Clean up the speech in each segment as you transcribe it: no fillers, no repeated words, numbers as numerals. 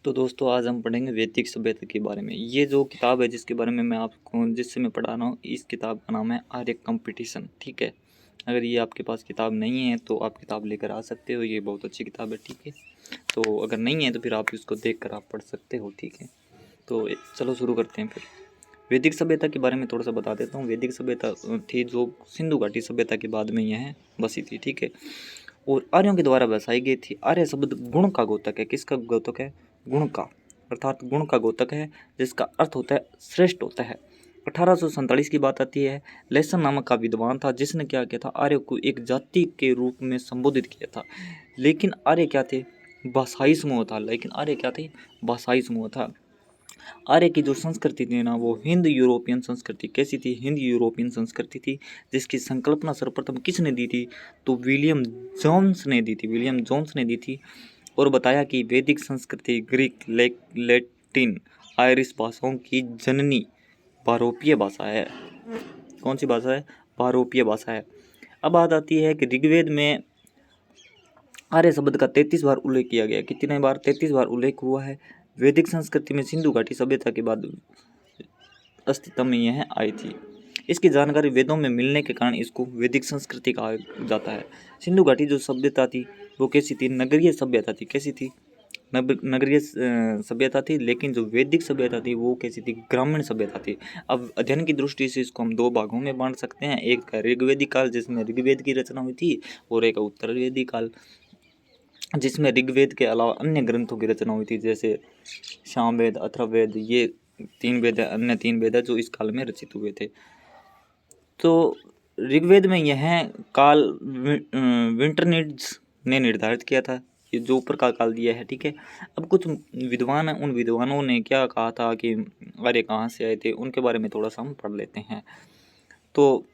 तो दोस्तों आज हम पढ़ेंगे वैदिक सभ्यता के बारे में। ये जो किताब है जिसके बारे में मैं आपको जिससे मैं पढ़ा रहा हूँ, इस किताब का नाम है आर्य कंपटीशन। ठीक है, अगर ये आपके पास किताब नहीं है तो आप किताब लेकर आ सकते हो। ये बहुत अच्छी किताब है। ठीक है, तो अगर नहीं है तो फिर आप इसको देख कर आप पढ़ सकते हो। ठीक है, तो चलो शुरू करते हैं। फिर वैदिक सभ्यता के बारे में थोड़ा सा बता देता हूँ। वैदिक सभ्यता थी जो सिंधु घाटी सभ्यता के बाद में यह बसी थी। ठीक है, और आर्यों के द्वारा बसाई गई थी। आर्य शब्द गुण का द्योतक है। किसका द्योतक है? गुण का, अर्थात गुण का द्योतक है, जिसका अर्थ होता है श्रेष्ठ होता है। 1847 की बात आती है। लेसन नामक का विद्वान था जिसने क्या किया था, आर्य को एक जाति के रूप में संबोधित किया था। लेकिन आर्य क्या थे? भाषाई समूह था। लेकिन आर्य क्या थे? भाषाई समूह था। आर्य की जो संस्कृति थी ना, वो हिंद यूरोपियन संस्कृति। कैसी थी? हिंद यूरोपियन संस्कृति थी, जिसकी संकल्पना सर्वप्रथम किसने दी थी? तो विलियम जोन्स ने दी थी। विलियम जोन्स ने दी थी और बताया कि वैदिक संस्कृति ग्रीक, लैटिन, आयरिश भाषाओं की जननी बारोपीय भाषा है। कौन सी भाषा है? बारोपीय भाषा है। अब बात आती है कि ऋग्वेद में आर्य शब्द का 33 बार उल्लेख किया गया। कितने बार? 33 बार उल्लेख हुआ है। वैदिक संस्कृति में सिंधु घाटी सभ्यता के बाद अस्तित्व में यह आई थी। इसकी जानकारी वेदों में मिलने के कारण इसको वैदिक संस्कृति कहा जाता है। सिंधु घाटी जो सभ्यता थी वो कैसी थी? नगरीय सभ्यता थी। कैसी थी? नगरीय सभ्यता थी। लेकिन जो वैदिक सभ्यता थी वो कैसी थी? ग्रामीण सभ्यता थी। अब अध्ययन की दृष्टि से इसको हम दो भागों में बांट सकते हैं। एक ऋग्वेदिक काल जिसमें ऋग्वेद की रचना हुई थी, और एक उत्तरवेदिक काल जिसमें ऋग्वेद के अलावा अन्य ग्रंथों की रचना हुई थी, जैसे सामवेद, अथर्ववेद। ये तीन वेद है, अन्य तीन वेद है जो इस काल में रचित हुए थे। तो ऋग्वेद में यह काल विंटरनिड्स ने निर्धारित किया था, ये जो ऊपर का काल दिया है। ठीक है, अब कुछ विद्वान हैं, उन विद्वानों ने क्या कहा था कि आर्य कहाँ से आए थे, उनके बारे में थोड़ा सा हम पढ़ लेते हैं। तो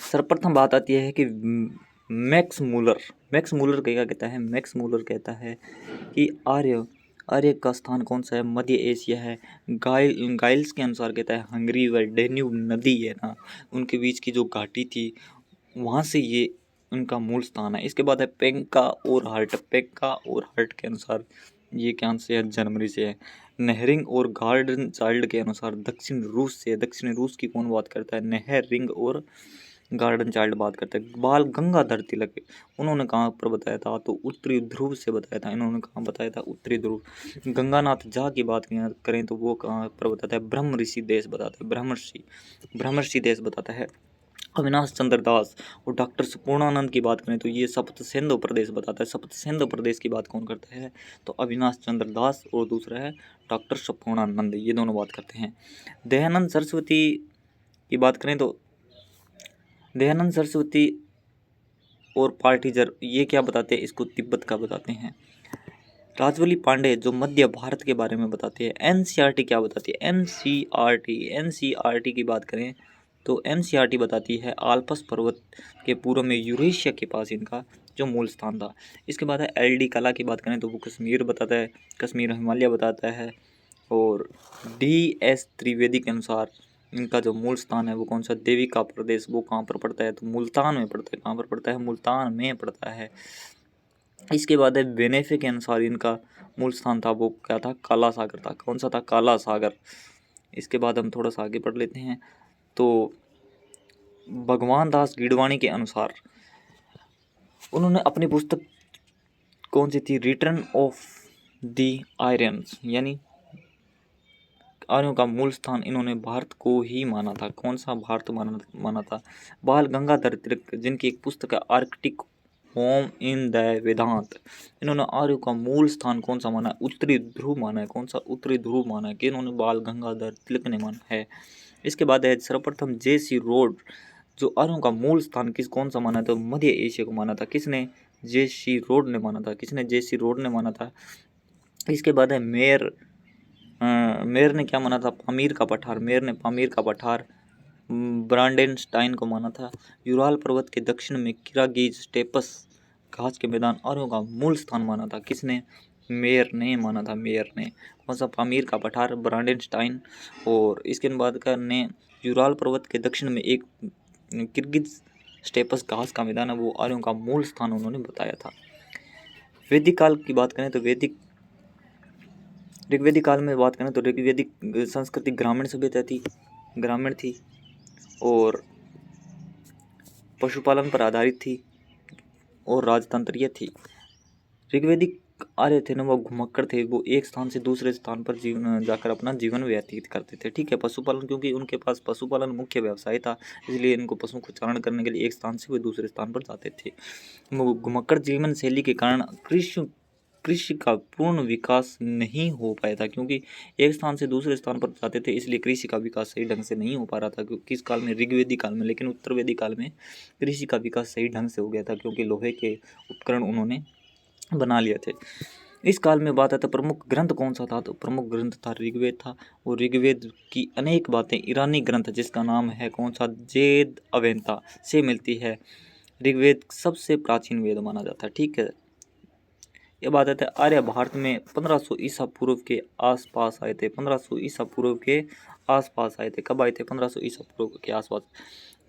सर्वप्रथम बात आती है कि मैक्स मूलर क्या कहता है? मैक्स मूलर कहता है कि आर्य का स्थान कौन सा है? मध्य एशिया है। गाइल्स के अनुसार कहता है हंगरी व डेन्यूब नदी है ना, उनके बीच की जो घाटी थी वहाँ से ये उनका मूल स्थान है। इसके बाद है पेंका और हर्ट। पेंका और हर्ट के अनुसार ये क्या से है? जर्मनी से है। नेहरिंग और गार्डन चाइल्ड के अनुसार दक्षिण रूस से है। दक्षिण रूस की कौन बात करता है? नेहरिंग और गार्डन चाइल्ड बात करते हैं। बाल गंगाधर तिलक, उन्होंने कहाँ पर बताया था? तो उत्तरी ध्रुव से बताया था। इन्होंने कहाँ बताया था? उत्तरी ध्रुव। गंगानाथ झा की बात करें तो वो कहाँ पर बताता है? ब्रह्म ऋषि देश बताता है। ब्रह्मर्षि देश बताता है। अविनाश चंद्र दास और डॉक्टर सुपूर्णानंद की बात करें तो ये सप्त सिंधु प्रदेश बताता है। सप्त सिंधु प्रदेश की बात कौन करता है? तो अविनाश चंद्र दास, और दूसरा है डॉक्टर सुपूर्णानंद। ये दोनों बात करते हैं। दयानंद सरस्वती की बात करें तो दयानंद सरस्वती और पार्टीजर ये क्या बताते हैं? इसको तिब्बत का बताते हैं। राजवली पांडे जो मध्य भारत के बारे में बताते हैं। एनसीईआरटी क्या बताती है? एनसीईआरटी की बात करें तो एनसीईआरटी बताती है आल्पस पर्वत के पूर्व में यूरेशिया के पास इनका जो मूल स्थान था। इसके बाद है एलडी कला की बात करें तो वो कश्मीर बताता है, कश्मीर हिमालय बताता है। और डीएस त्रिवेदी के अनुसार इनका जो मूल स्थान है वो कौन सा? देवी का प्रदेश। वो कहाँ पर पड़ता है? तो मुल्तान में पड़ता है। कहाँ पर पड़ता है? मुल्तान में पड़ता है। इसके बाद है बेनेफे के अनुसार इनका मूल स्थान था वो क्या था? काला सागर था। कौन सा था? काला सागर। इसके बाद हम थोड़ा सा आगे पढ़ लेते हैं। तो भगवान दास गिडवाणी के अनुसार उन्होंने अपनी पुस्तक कौन सी थी? रिटर्न ऑफ द आर्यंस, यानी आर्यों का मूल स्थान इन्होंने भारत को ही माना था। कौन सा? भारत माना था। बाल गंगाधर तिलक जिनकी एक पुस्तक है आर्कटिक होम इन द वेदांत, इन्होंने आर्यों का मूल स्थान कौन सा माना है? उत्तरी ध्रुव माना है। कौन सा? उत्तरी ध्रुव माना है। कि इन्होंने बाल गंगाधर तिलक ने माना है। इसके बाद है सर्वप्रथम जेसी रोड जो आर्यों का मूल स्थान कौन सा माना? तो मध्य एशिया को माना था। किसने? जेसी रोड ने माना था। किसने? जेसी रोड ने माना था। इसके बाद है मेयर ने क्या माना था? पामीर का पठार। मेयर ने पामीर का पठार ब्रांडेनस्टाइन को माना था। यूराल पर्वत के दक्षिण में किरागीज स्टेपस घास के मैदान आर्यों का मूल स्थान माना था। किसने? मेयर ने माना था। मेयर ने कौन सा? पामीर का पठार, ब्रांडेनस्टाइन। और इसके बाद ने यूराल पर्वत के दक्षिण में एक किर्गिज स्टेपस घास का मैदान है, वो आर्यों का मूल स्थान उन्होंने बताया था। वैदिक काल की बात करें तो वैदिक ऋग्वेदिक काल में बात करें तो ऋग्वेदिक संस्कृति ग्रामीण सभ्यता थी, ग्रामीण थी और पशुपालन पर आधारित थी और राजतंत्रीय थी। ऋग्वेदिक आर्य थे ना, वो घुमक्कड़ थे, वो एक स्थान से दूसरे स्थान पर जीवन जाकर अपना जीवन व्यतीत करते थे। ठीक है, पशुपालन, क्योंकि उनके पास पशुपालन मुख्य व्यवसाय था, इसलिए इनको पशुओं को चारण करने के लिए एक स्थान से वे दूसरे स्थान पर जाते थे। वो घुमक्कड़ जीवन शैली के कारण कृषि का पूर्ण विकास नहीं हो पाया था, क्योंकि एक स्थान से दूसरे स्थान पर जाते थे, इसलिए कृषि का विकास सही ढंग से नहीं हो पा रहा था। किस काल में? ऋग्वेदिक काल में। लेकिन उत्तरवेदिक काल में कृषि का विकास सही ढंग से हो गया था, क्योंकि लोहे के उपकरण उन्होंने बना लिए थे। इस काल में बात आता प्रमुख ग्रंथ कौन सा था, तो प्रमुख ग्रंथ था ऋग्वेद था। और ऋग्वेद की अनेक बातें ईरानी ग्रंथ जिसका नाम है कौन सा, वेद अवेंता से मिलती है। ऋग्वेद सबसे प्राचीन वेद माना जाता है। ठीक है, ये बात आते है आर्य भारत में 1500 ईसा पूर्व के आसपास आए थे। 1500 ईसा पूर्व के आसपास आए थे। कब आए थे? 1500 ईसा पूर्व के आसपास।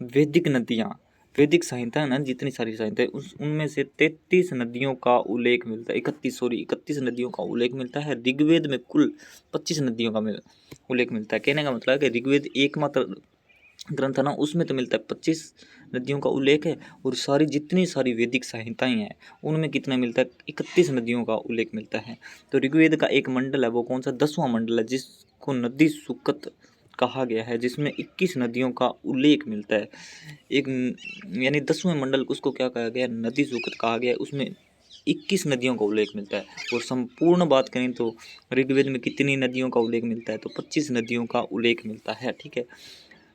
वैदिक नदियाँ, वैदिक संहिता है ना, जितनी सारी संहिता है उनमें से 33 नदियों का उल्लेख मिलता है। 31 नदियों का उल्लेख मिलता है। ऋग्वेद में कुल 25 नदियों का उल्लेख मिलता है। कहने का मतलब है कि ऋग्वेद एकमात्र ग्रंथ है ना, उसमें तो मिलता है 25 नदियों का उल्लेख है, और सारी जितनी सारी वैदिक संहिताएं हैं उनमें कितना मिलता है? 31 नदियों का उल्लेख मिलता है। तो ऋग्वेद का एक मंडल है, वो कौन सा? 10वां मंडल है, जिसको नदी सूक्त कहा गया है, जिसमें 21 नदियों का उल्लेख मिलता है। एक यानी 10वें मंडल उसको क्या कहा गया? नदी सूक्त कहा गया है, उसमें 21 नदियों का उल्लेख मिलता है। और संपूर्ण बात करें तो ऋग्वेद में कितनी नदियों का उल्लेख मिलता है? तो 25 नदियों का उल्लेख मिलता है। ठीक है,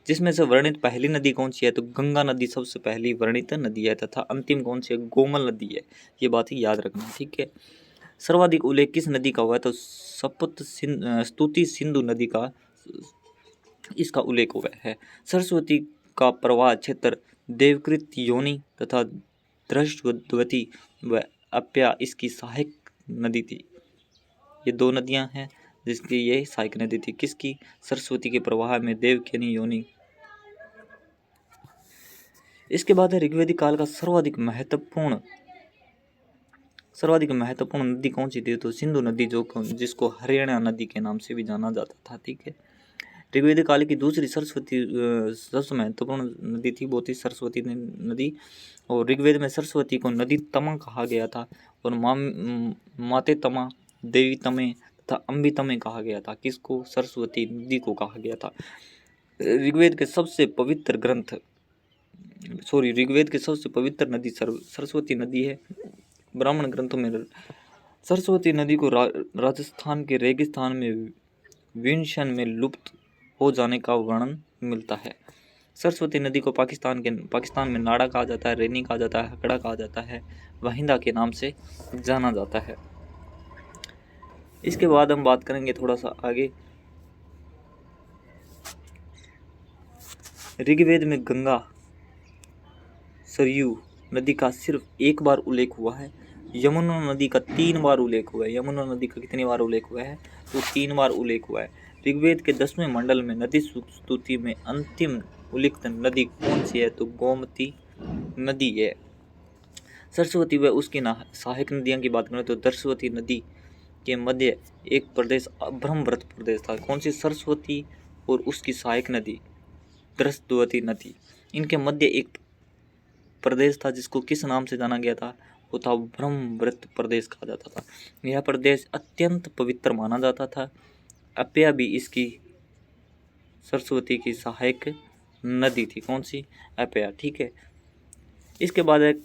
जिसमें से वर्णित पहली नदी कौन सी है? तो गंगा नदी सबसे पहली वर्णित नदी है, तथा अंतिम कौन सी है? गोमल नदी है। ये बात ही याद रखना। ठीक है, सर्वाधिक उल्लेख किस नदी का हुआ है? तो स्तुति सिंधु नदी का इसका उल्लेख हुआ है। सरस्वती का प्रवाह क्षेत्र देवकृत योनि तथा दृष्टवती व अप्या इसकी सहायक नदी थी। ये दो नदियां हैं जिसकी ये सहायक नदी थी। किसकी? सरस्वती के प्रवाह में देवकृत योनि। इसके बाद है ऋग्वेदिक काल का सर्वाधिक महत्वपूर्ण नदी कौन सी थी? तो सिंधु नदी, जिसको हरियाणा नदी के नाम से भी जाना जाता था। ठीक है, ऋग्वेदिक काल की दूसरी सबसे महत्वपूर्ण नदी थी, वो थी सरस्वती नदी। और ऋग्वेद में सरस्वती को नदी तमा कहा गया था, और माते तमा, देवी तमे तथा अम्बी तमे कहा गया था। किसको? सरस्वती नदी को कहा गया था। ऋग्वेद के सबसे पवित्र नदी सरस्वती नदी है। ब्राह्मण ग्रंथों में सरस्वती नदी को राजस्थान के रेगिस्तान में विंशन में लुप्त हो जाने का वर्णन मिलता है। सरस्वती नदी को पाकिस्तान में नाड़ा कहा जाता है, रेनी कहा जाता है, हकड़ा कहा जाता है, वहिंदा के नाम से जाना जाता है। इसके बाद हम बात करेंगे थोड़ा सा आगे। ऋग्वेद में गंगा, सरयू नदी का सिर्फ एक बार उल्लेख हुआ है। यमुना नदी का 3 बार उल्लेख हुआ है। यमुना नदी का कितनी बार उल्लेख हुआ है? तो 3 बार उल्लेख हुआ है। ऋग्वेद के 10वें मंडल में नदी स्तुति में अंतिम उल्लिखित नदी कौन सी है? तो गोमती नदी है। सरस्वती व उसकी सहायक नदियों की बात करें तो सरस्वती नदी के मध्य एक प्रदेश ब्रह्मव्रत प्रदेश था। कौन सी? सरस्वती और उसकी सहायक नदी दृष्टवती नदी, इनके मध्य एक प्रदेश था जिसको किस नाम से जाना गया था? वो था ब्रह्मव्रत प्रदेश कहा जाता था। यह प्रदेश अत्यंत पवित्र माना जाता था। अप्या भी इसकी सरस्वती की सहायक नदी थी। कौन सी? अप्या। ठीक है, इसके बाद एक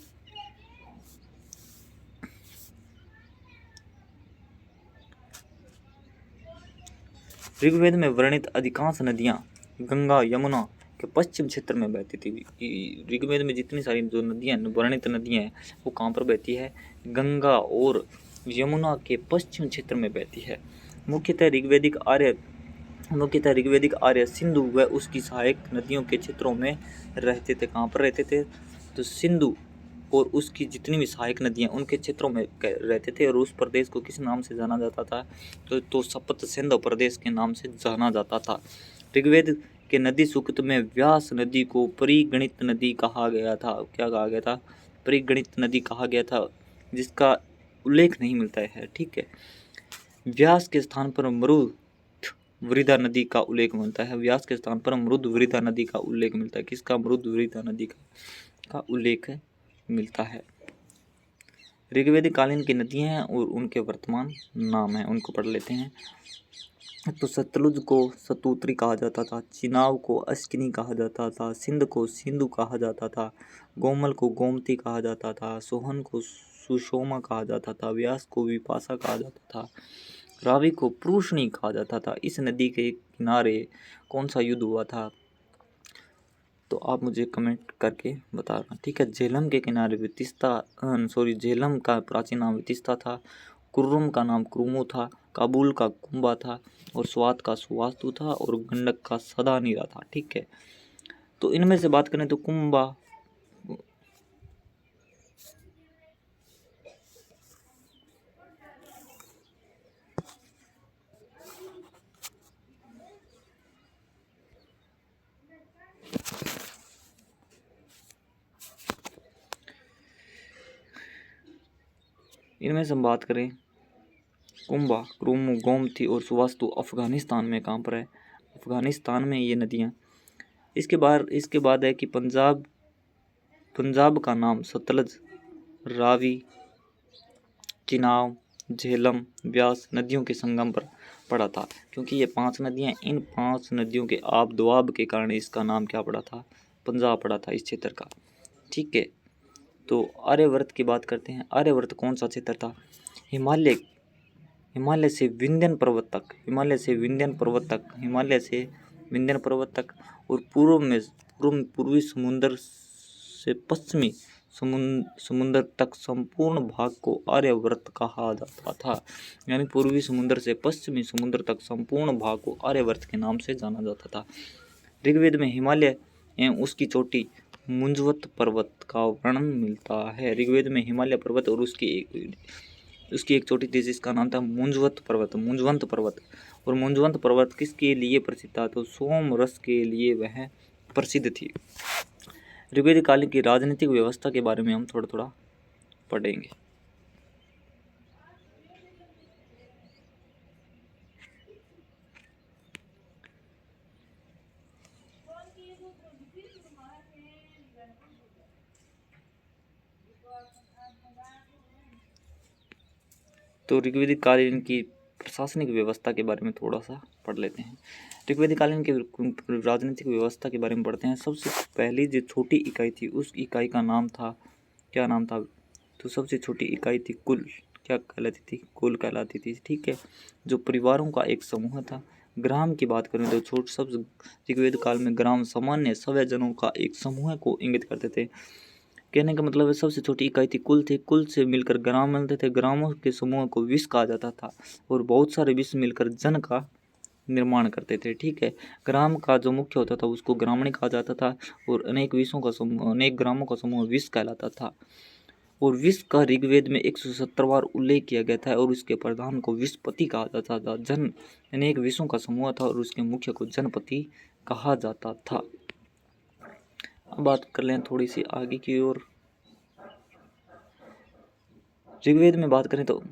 ऋग्वेद में वर्णित अधिकांश नदियां गंगा यमुना के पश्चिम क्षेत्र में बहती थी। ऋग्वेद में जितनी सारी जो नदियां वर्णित नदियां हैं वो कहाँ पर बहती है? गंगा और यमुना के पश्चिम क्षेत्र में बहती है। मुख्यतः ऋग्वेदिक आर्य सिंधु व उसकी सहायक नदियों के क्षेत्रों में रहते थे। कहाँ पर रहते थे? तो सिंधु और उसकी जितनी भी सहायक नदियाँ उनके क्षेत्रों में रहते थे। और उस प्रदेश को किस नाम से जाना जाता था? तो सप्त सिंधु प्रदेश के नाम से जाना जाता था। ऋग्वेद के नदी सूक्त में व्यास नदी को परिगणित नदी कहा गया था। क्या कहा गया था? परिगणित नदी कहा गया था, जिसका उल्लेख नहीं मिलता है। ठीक है, व्यास के स्थान पर मरुद वृदा नदी का उल्लेख मिलता है। व्यास के स्थान पर मरुद वृदा नदी का उल्लेख मिलता है। किसका? मरुद वृदा नदी का उल्लेख मिलता है। ऋग्वेदिक कालीन की नदियां हैं और उनके वर्तमान नाम हैं, उनको पढ़ लेते हैं। तो सतलुज को सतूत्री कहा जाता था, चिनाब को अश्किनी कहा जाता था, सिंध को सिंधु कहा जाता था, गोमल को गोमती कहा जाता था, सोहन को सुषोमा कहा जाता था, व्यास को विपाशा कहा जाता था, रावी को प्रूषणी कहा जाता था। इस नदी के किनारे कौन सा युद्ध हुआ था? तो आप मुझे कमेंट करके बताना, ठीक है। झेलम के किनारे झेलम का प्राचीन नाम वितिस्ता था, कुर्रुम का नाम क्रुमो था, काबुल का कुंभा था, और स्वात का सुवास्तु था, और गंडक का सदानीरा था, ठीक है। तो इनमें से बात करें तो कुंभा इनमें से हम बात करें कुंभा, क्रुमो, गोमती और सुवास्तु अफगानिस्तान में कहाँ पर है? अफगानिस्तान में ये नदियाँ। इसके बाद है कि पंजाब का नाम सतलज, रावी, चिनाब, झेलम, व्यास नदियों के संगम पर पड़ा था। क्योंकि ये 5 नदियाँ, इन 5 नदियों के आब दोआब के कारण इसका नाम क्या पड़ा था? पंजाब पड़ा था इस क्षेत्र का, ठीक है। तो आर्यवर्त की बात करते हैं। आर्यवर्त कौन सा क्षेत्र था? हिमालय से विंध्य पर्वत तक और पूर्वी समुद्र से पश्चिमी समुद्र तक संपूर्ण भाग को आर्यवर्त कहा जाता था। यानी पूर्वी समुद्र से पश्चिमी समुद्र तक संपूर्ण भाग को आर्यवर्त के नाम से जाना जाता था। ऋग्वेद में हिमालय एवं उसकी चोटी मुंजवत पर्वत का वर्णन मिलता है। ऋग्वेद में हिमालय पर्वत और उसकी एक चोटी थी जिसका नाम था मुंजवंत पर्वत। और मुंजवंत पर्वत किसके लिए प्रसिद्ध था? तो सोम रस के लिए वह प्रसिद्ध थी। ऋग्वेदिक काल की राजनीतिक व्यवस्था के बारे में हम थोड़ा थोड़ा पढ़ेंगे। तो ऋग्वेदिक कालीन की प्रशासनिक व्यवस्था के बारे में थोड़ा सा पढ़ लेते हैं। ऋग्वेदिक कालीन की राजनीतिक व्यवस्था के बारे में पढ़ते हैं। सबसे पहली जो छोटी इकाई थी उस इकाई का नाम था, क्या नाम था? तो सबसे छोटी इकाई थी कुल। क्या कहलाती थी? कुल कहलाती थी, ठीक है। जो परिवारों का एक समूह था। ग्राम की बात करें तो सब ऋग्वेद काल में ग्राम सामान्य सभ्य जनों का एक समूह को इंगित करते थे। कहने का मतलब है सबसे छोटी इकाई थी कुल से मिलकर ग्राम मिलते थे। ग्रामों के समूह को विश्व कहा जाता था और बहुत सारे विश्व मिलकर जन का निर्माण करते थे, ठीक है। ग्राम का जो मुख्य होता था उसको ग्रामणी कहा जाता था और अनेक ग्रामों का समूह विश्व कहलाता था। और विश्व का ऋग्वेद में 170 बार उल्लेख किया गया था और उसके प्रधान को विश्वपति कहा जाता था। जन अनेक विश्वों का समूह था और उसके मुख्य को जनपति कहा जाता था। अब बात कर लें थोड़ी सी आगे की ओर। ऋग्वेद में बात करें तो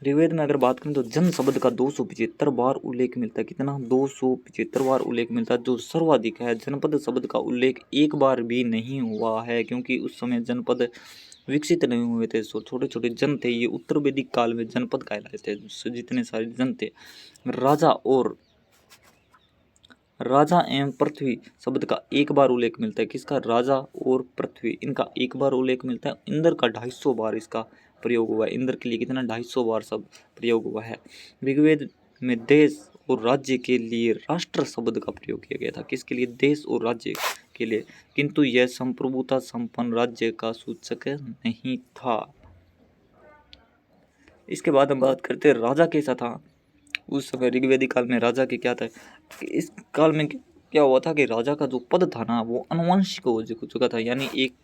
ऋग्वेद में अगर बात करें तो जन शब्द का 275 बार उल्लेख मिलता है। कितना? 275 बार उल्लेख मिलता है, जो सर्वाधिक है। जनपद शब्द का उल्लेख एक बार भी नहीं हुआ है क्योंकि उस समय जनपद विकसित नहीं हुए थे। छोटे छोटे जन थे। ये उत्तर वैदिक काल में जनपद कहलाए थे। जितने सारे जन थे। राजा एवं पृथ्वी शब्द का एक बार उल्लेख मिलता है। किसका? राजा और पृथ्वी, इनका एक बार उल्लेख मिलता है। इंद्र का 250 बार इसका प्रयोग हुआ है। इंद्र के लिए कितना? 250 बार शब्द प्रयोग हुआ है। ऋग्वेद में देश और राज्य के लिए राष्ट्र शब्द का प्रयोग किया गया था। किसके लिए? देश और राज्य के लिए। किंतु यह संप्रभुता संपन्न राज्य का सूचक नहीं था। इसके बाद हम बात करते हैं राजा कैसा था उस समय। ऋग्वेदिक काल में राजा के क्या था? इस काल में क्या हुआ था कि राजा का जो पद था ना वो अनुवंशिक हो चुका था। यानी एक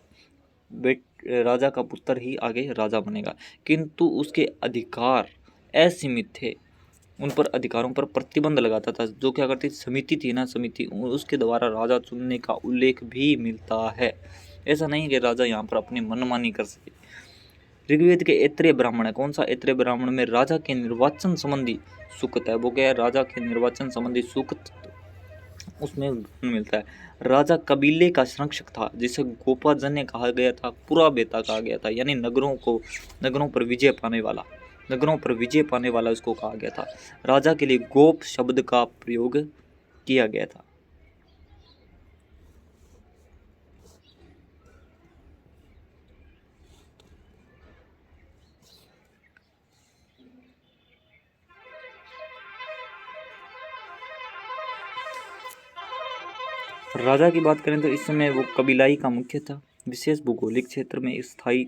राजा का पुत्र ही आगे राजा बनेगा, किंतु उसके अधिकार असीमित थे। उन पर अधिकारों पर प्रतिबंध लगाता था। जो क्या करती समिति थी ना, समिति, उसके द्वारा राजा चुनने का उल्लेख भी मिलता है। ऐसा नहीं कि राजा यहाँ पर अपनी मनमानी कर सके। ऋग्वेद के ऐत्रेय ब्राह्मण है, कौन सा ऐत्रेय ब्राह्मण में राजा के निर्वाचन संबंधी सूक्त है, वो क्या है, राजा के निर्वाचन संबंधी सूक्त उसमें मिलता है। राजा कबीले का संरक्षक था जिसे गोपाजन्य कहा गया था, पुरा बेता कहा गया था, यानी नगरों पर विजय पाने वाला, नगरों पर विजय पाने वाला उसको कहा गया था। राजा के लिए गोप शब्द का प्रयोग किया गया था। राजा की बात करें तो इस समय वो कबीलाई का मुख्य था, विशेष भौगोलिक क्षेत्र में स्थायी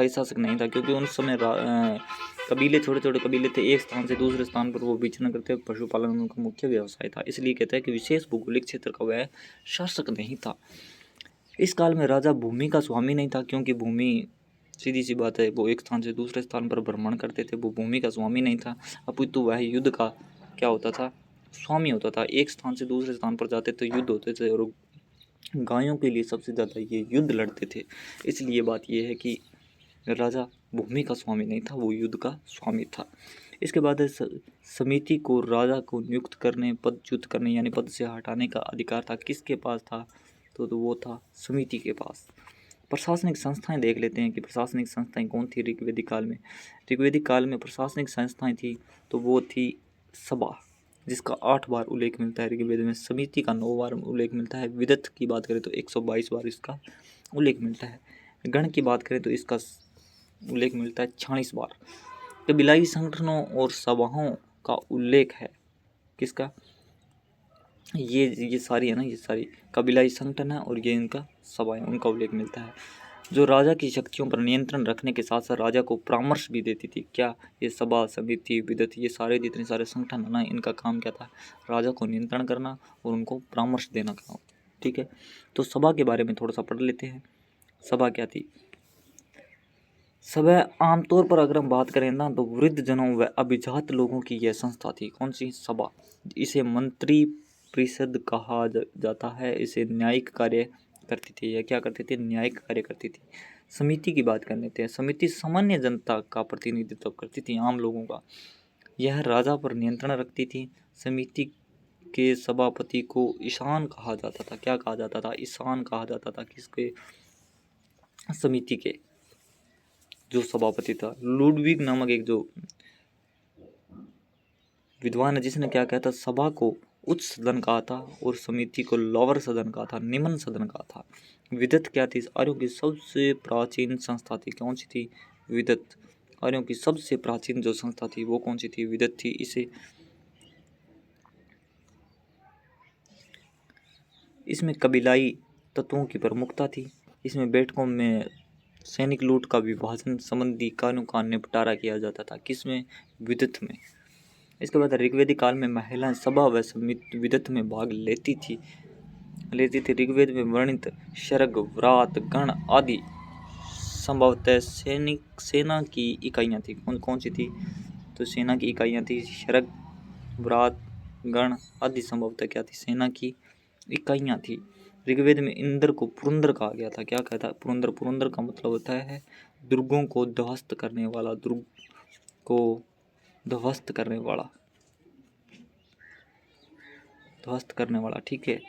शासक नहीं था, क्योंकि उन समय कबीले छोटे छोटे कबीले थे, एक स्थान से दूसरे स्थान पर वो विचरण करते, पशुपालन उनका मुख्य व्यवसाय था, इसलिए कहते हैं कि विशेष भौगोलिक क्षेत्र का वह शासक नहीं था। इस काल में राजा भूमि का स्वामी नहीं था, क्योंकि भूमि सीधी सी बात है, वो एक स्थान से दूसरे स्थान पर भ्रमण करते थे, वो भूमि का स्वामी नहीं था, अपितु वह युद्ध का क्या होता था, स्वामी होता था। एक स्थान से दूसरे स्थान पर जाते तो युद्ध होते थे, और गायों के लिए सबसे ज़्यादा ये युद्ध लड़ते थे। इसलिए बात यह है कि राजा भूमि का स्वामी नहीं था, वो युद्ध का स्वामी था। इसके बाद समिति को राजा को नियुक्त करने, पदच्युत करने यानी पद से हटाने का अधिकार था, किसके पास था, तो वो था समिति के पास। प्रशासनिक संस्थाएं देख लेते हैं कि प्रशासनिक संस्थाएं कौन थी ऋग्वेदिक काल में। ऋग्वेदिक काल में प्रशासनिक संस्थाएं थी तो वो थी सभा, जिसका 8 बार उल्लेख मिलता है ऋग्वेद में, समिति का 9 बार उल्लेख मिलता है, विदत की बात करें तो 122 बार इसका उल्लेख मिलता है, गण की बात करें तो इसका उल्लेख मिलता है 46 बार। कबीलाई संगठनों और सभाओं का उल्लेख है, किसका, ये सारी है ना, ये सारी कबीलाई संगठन है और ये इनका सभाएं, उनका उल्लेख मिलता है, जो राजा की शक्तियों पर नियंत्रण रखने के साथ साथ राजा को परामर्श भी देती थी। क्या, ये सभा, समिति, विदत, ये सारे जितने सारे संगठन है ना, इनका काम क्या था, राजा को नियंत्रण करना और उनको परामर्श देना काम। ठीक है, तो सभा के बारे में थोड़ा सा पढ़ लेते हैं। सभा क्या थी, सभा आमतौर पर अगर हम बात करें ना तो वृद्ध जनों व अभिजात लोगों की यह संस्था थी। कौन सी सभा, इसे मंत्री परिषद कहा जाता है, इसे न्यायिक कार्य करती थी, या क्या करती थी, न्यायिक कार्य करती थी। समिति की बात कर लेते हैं। समिति सामान्य जनता का प्रतिनिधित्व करती थी, आम लोगों का, यह राजा पर नियंत्रण रखती थी। समिति के सभापति को ईशान कहा जाता था, क्या कहा जाता था, ईशान कहा जाता था, किसके, समिति के जो सभापति था। लुडविग नामक एक जो विद्वान है जिसने क्या कहता, सभा को उच्च सदन कहा था और समिति को लोअर सदन कहा था, निम्न सदन कहा था। विदत क्या थी, आर्यों की सबसे प्राचीन संस्था थी, कौन सी थी, विदत। आर्यों की सबसे प्राचीन जो संस्था थी वो कौन सी थी, विदत थी। इसमें कबीलाई तत्वों की प्रमुखता थी। इसमें बैठकों में सैनिक लूट का विभाजन संबंधी कार्यों का निपटारा किया जाता था, किसमें, विदत में। इसके बाद ऋग्वेदिक काल में महिलाएं सभा व समिति विदत में भाग लेती थी। ऋग्वेद में वर्णित शरग, व्रात, गण आदि संभवतः सेना की इकाइयां थी। कौन कौन सी थी, तो सेना की इकाइयां थी। शरग, व्रात, गण आदि संभवतः क्या थी, सेना की इकाइयां थी। ऋग्वेद में इंद्र को पुरंदर कहा गया था, क्या कहता है, पुरंदर। पुरंदर का मतलब होता है दुर्गों को ध्वस्त करने वाला, दुर्ग को ध्वस्त करने वाला, ठीक है।